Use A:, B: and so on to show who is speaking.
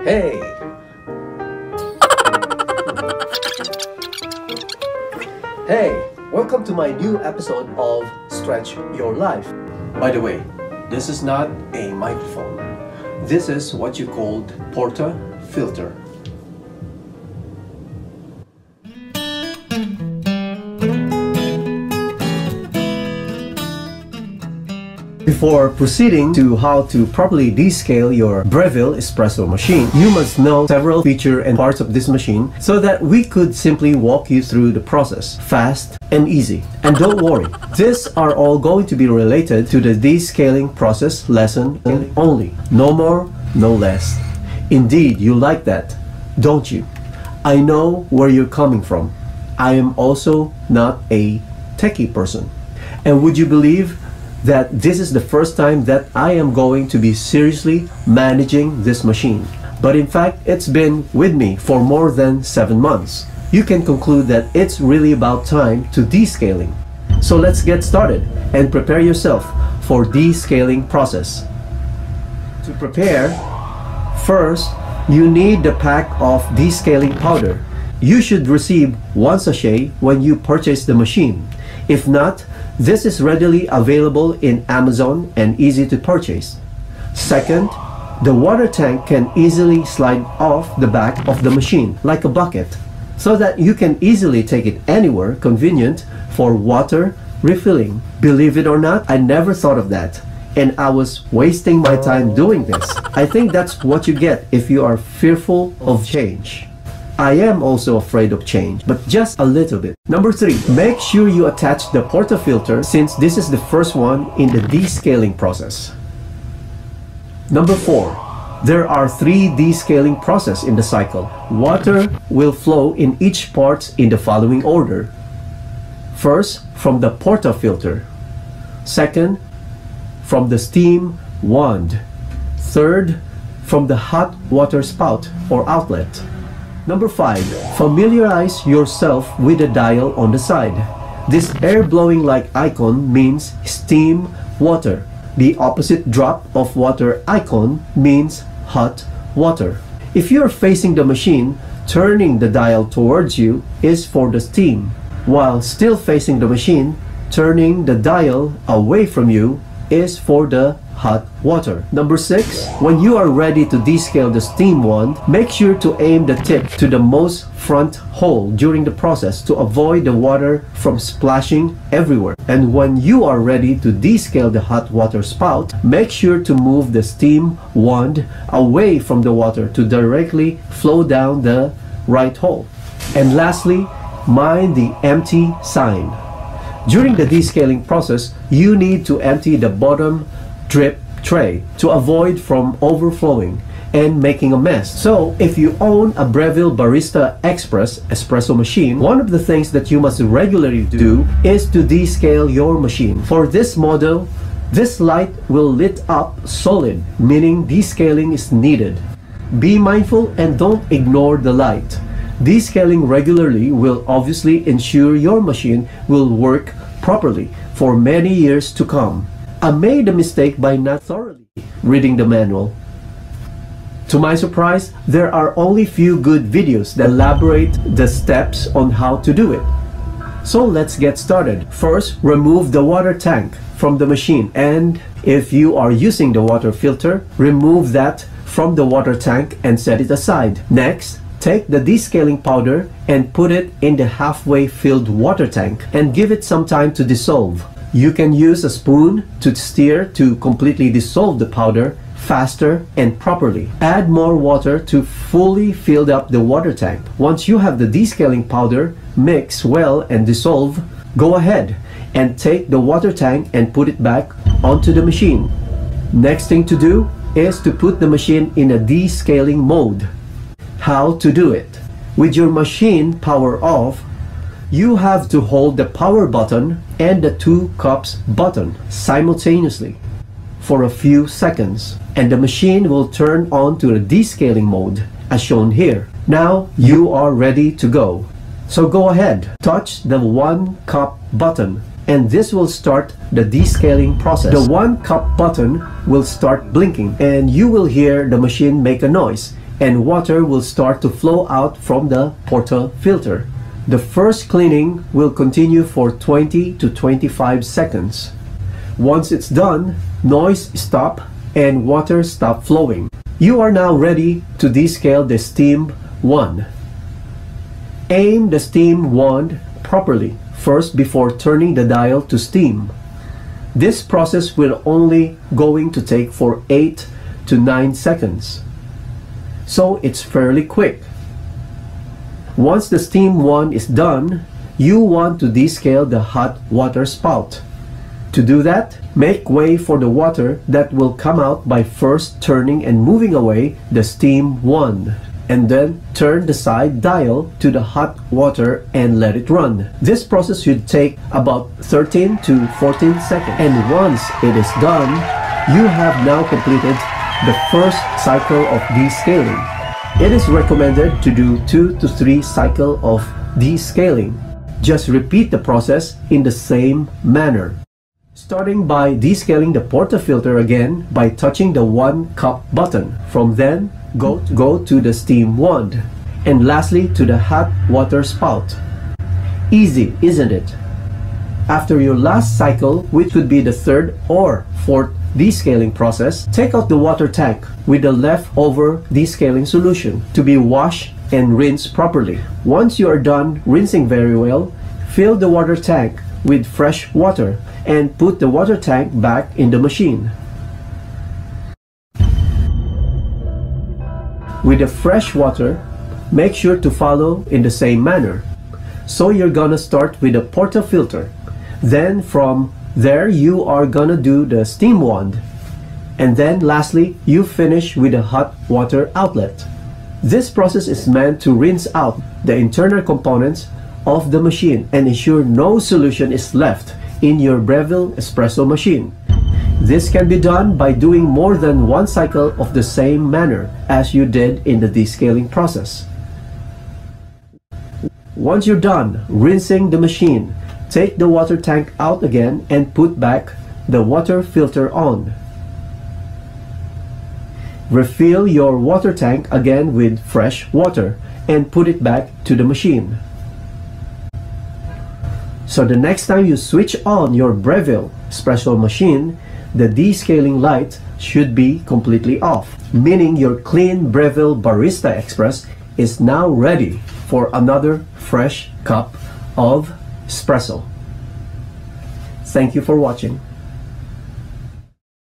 A: Hey! Hey! Welcome to my new episode of Stretch Your Life. By the way, this is not a microphone. This is what you called PORTAFILTER. Before proceeding to how to properly descale your Breville espresso machine, you must know several features and parts of this machine so that we could simply walk you through the process, fast and easy. And don't worry, these are all going to be related to the descaling process lesson only. No more, no less. Indeed, you like that, don't you? I know where you're coming from. I am also not a techie person. And would you believe that this is the first time that I am going to be seriously managing this machine? But in fact, it's been with me for more than 7 months. You can conclude that it's really about time to descaling. So let's get started and prepare yourself for descaling process. To prepare, first, you need the pack of descaling powder. You should receive 1 sachet when you purchase the machine. If not, this is readily available in Amazon and easy to purchase. Second, the water tank can easily slide off the back of the machine like a bucket, so that you can easily take it anywhere convenient for water refilling. Believe it or not, I never thought of that, and I was wasting my time doing this. I think that's what you get if you are fearful of change. I am also afraid of change, but just a little bit. Number 3, make sure you attach the PORTAFILTER since this is the first one in the descaling process. Number 4, there are 3 descaling processes in the cycle. Water will flow in each part in the following order. First, from the PORTAFILTER. Second, from the steam wand. Third, from the hot water spout or outlet. Number 5, familiarize yourself with the dial on the side. This air blowing like icon means steam water. The opposite drop of water icon means hot water. If you're facing the machine, turning the dial towards you is for the steam, while still facing the machine, turning the dial away from you is for the hot water. Number 6, when you are ready to descale the steam wand, make sure to aim the tip to the most front hole during the process to avoid the water from splashing everywhere. And when you are ready to descale the hot water spout, make sure to move the steam wand away from the water to directly flow down the right hole. And lastly, mind the empty sign. During the descaling process, you need to empty the bottom drip tray to avoid from overflowing and making a mess. So if you own a Breville Barista Express espresso machine, one of the things that you must regularly do is to descale your machine. For this model, this light will lit up solid, meaning descaling is needed. Be mindful and don't ignore the light. Descaling regularly will obviously ensure your machine will work properly for many years to come. I made a mistake by not thoroughly reading the manual. To my surprise, there are only few good videos that elaborate the steps on how to do it. So let's get started. First, remove the water tank from the machine, and if you are using the water filter, remove that from the water tank and set it aside. Next, take the descaling powder and put it in the halfway filled water tank and give it some time to dissolve. You can use a spoon to stir to completely dissolve the powder faster and properly. Add more water to fully fill up the water tank. Once you have the descaling powder mix well and dissolve, go ahead and take the water tank and put it back onto the machine. Next thing to do is to put the machine in a descaling mode. How to do it? With your machine power off, you have to hold the power button and the 2 cups button simultaneously for a few seconds, and the machine will turn on to the descaling mode as shown here. Now you are ready to go. So go ahead, touch the 1 cup button, and this will start the descaling process. The 1 cup button will start blinking and you will hear the machine make a noise. and water will start to flow out from the portafilter. The first cleaning will continue for 20 to 25 seconds. Once it's done, noise stop and water stop flowing. You are now ready to descale the steam wand. Aim the steam wand properly first before turning the dial to steam. This process will only going to take for 8 to 9 seconds. So it's fairly quick. Once the steam wand is done, you want to descale the hot water spout. To do that, make way for the water that will come out by first turning and moving away the steam wand, and then turn the side dial to the hot water and let it run. This process should take about 13 to 14 seconds. And once it is done, you have now completed the first cycle of descaling. It is recommended to do 2 to 3 cycles of descaling. Just repeat the process in the same manner. Starting by descaling the portafilter again by touching the 1 cup button. From then, go to the steam wand. And lastly to the hot water spout. Easy, isn't it? After your last cycle, which would be the 3rd or 4th descaling process, take out the water tank with the leftover descaling solution to be washed and rinsed properly. Once you are done rinsing very well, fill the water tank with fresh water and put the water tank back in the machine. With the fresh water, make sure to follow in the same manner. So you're gonna start with the portafilter. Then from there you are gonna do the steam wand. And then lastly, you finish with a hot water outlet. This process is meant to rinse out the internal components of the machine and ensure no solution is left in your Breville espresso machine. This can be done by doing more than 1 cycle of the same manner as you did in the descaling process. Once you're done rinsing the machine, take the water tank out again and put back the water filter on. Refill your water tank again with fresh water and put it back to the machine. So the next time you switch on your Breville espresso machine, the descaling light should be completely off, meaning your clean Breville Barista Express is now ready for another fresh cup of espresso. Thank you for watching.